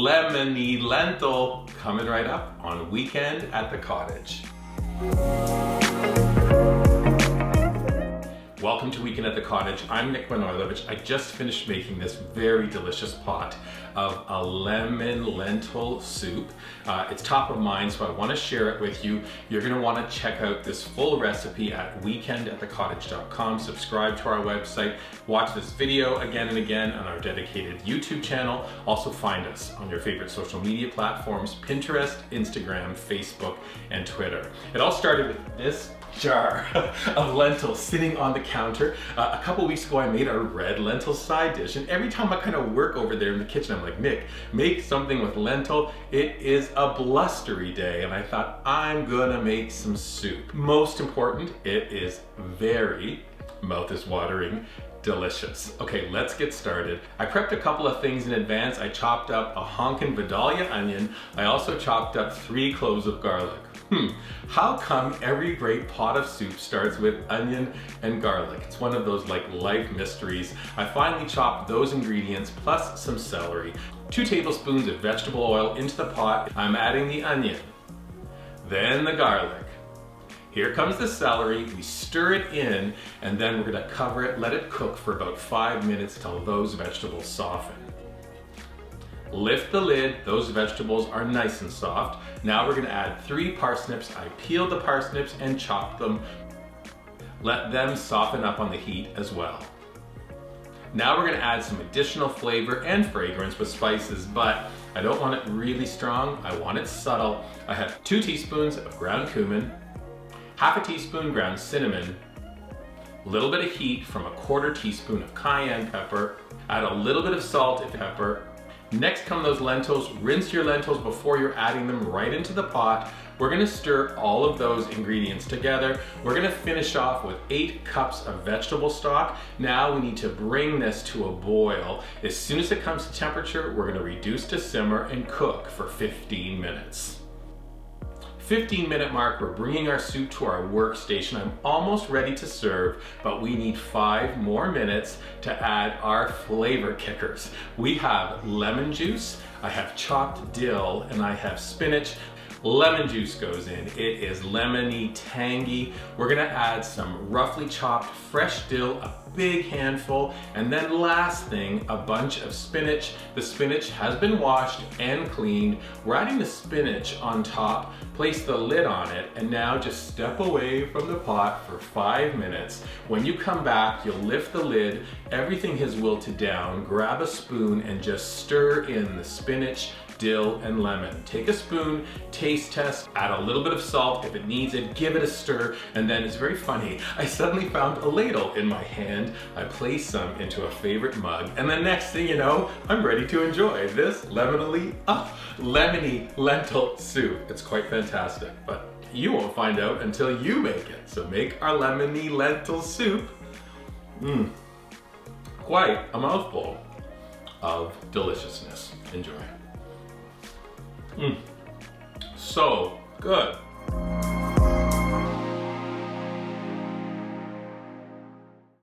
lemony lentil coming right up on Weekend at the Cottage. Welcome to Weekend at the Cottage. I'm Nick Manojlovich. I just finished making this very delicious pot of a lemon lentil soup. It's top of mind, so I want to share it with you. You're going to want to check out this full recipe at weekendatthecottage.com. Subscribe to our website. Watch this video again and again on our dedicated YouTube channel. Also find us on your favorite social media platforms, Pinterest, Instagram, Facebook, and Twitter. It all started with this jar of lentils sitting on the counter. A couple weeks ago I made a red lentil side dish, and every time I kind of work over there in the kitchen I'm like, Nick, make something with lentil. It is a blustery day, and I thought I'm gonna make some soup. Most important, it is very, mouth is watering, delicious. Okay, let's get started. I prepped a couple of things in advance. I chopped up a honkin' Vidalia onion. I also chopped up 3 cloves of garlic. How come every great pot of soup starts with onion and garlic? It's one of those like life mysteries. I finally chopped those ingredients plus some celery. 2 tablespoons of vegetable oil into the pot. I'm adding the onion, then the garlic. Here comes the celery, we stir it in, and then we're gonna cover it, let it cook for about 5 minutes till those vegetables soften. Lift the lid, those vegetables are nice and soft. Now we're gonna add 3 parsnips. I peeled the parsnips and chopped them. Let them soften up on the heat as well. Now we're gonna add some additional flavor and fragrance with spices, but I don't want it really strong, I want it subtle. I have 2 teaspoons of ground cumin, half a teaspoon ground cinnamon, a little bit of heat from a 1/4 teaspoon of cayenne pepper, add a little bit of salt and pepper. Next come those lentils. Rinse your lentils before you're adding them right into the pot. We're gonna stir all of those ingredients together. We're gonna finish off with 8 cups of vegetable stock. Now we need to bring this to a boil. As soon as it comes to temperature, we're gonna reduce to simmer and cook for 15 minutes. 15-minute mark, we're bringing our soup to our workstation. I'm almost ready to serve, but we need 5 more minutes to add our flavor kickers. We have lemon juice, I have chopped dill, and I have spinach. Lemon juice goes in. It is lemony, tangy. We're gonna add some roughly chopped fresh dill, a big handful, and then last thing, a bunch of spinach. The spinach has been washed and cleaned. We're adding the spinach on top, place the lid on it, and now just step away from the pot for 5 minutes. When you come back, you'll lift the lid, everything has wilted down, grab a spoon and just stir in the spinach, dill, and lemon. Take a spoon, taste test, add a little bit of salt if it needs it, give it a stir, and then it's very funny. I suddenly found a ladle in my hand. I place some into a favorite mug, and the next thing you know, I'm ready to enjoy this lemony lentil soup. It's quite fantastic, but you won't find out until you make it. So make our lemony lentil soup. Quite a mouthful of deliciousness. Enjoy. So good.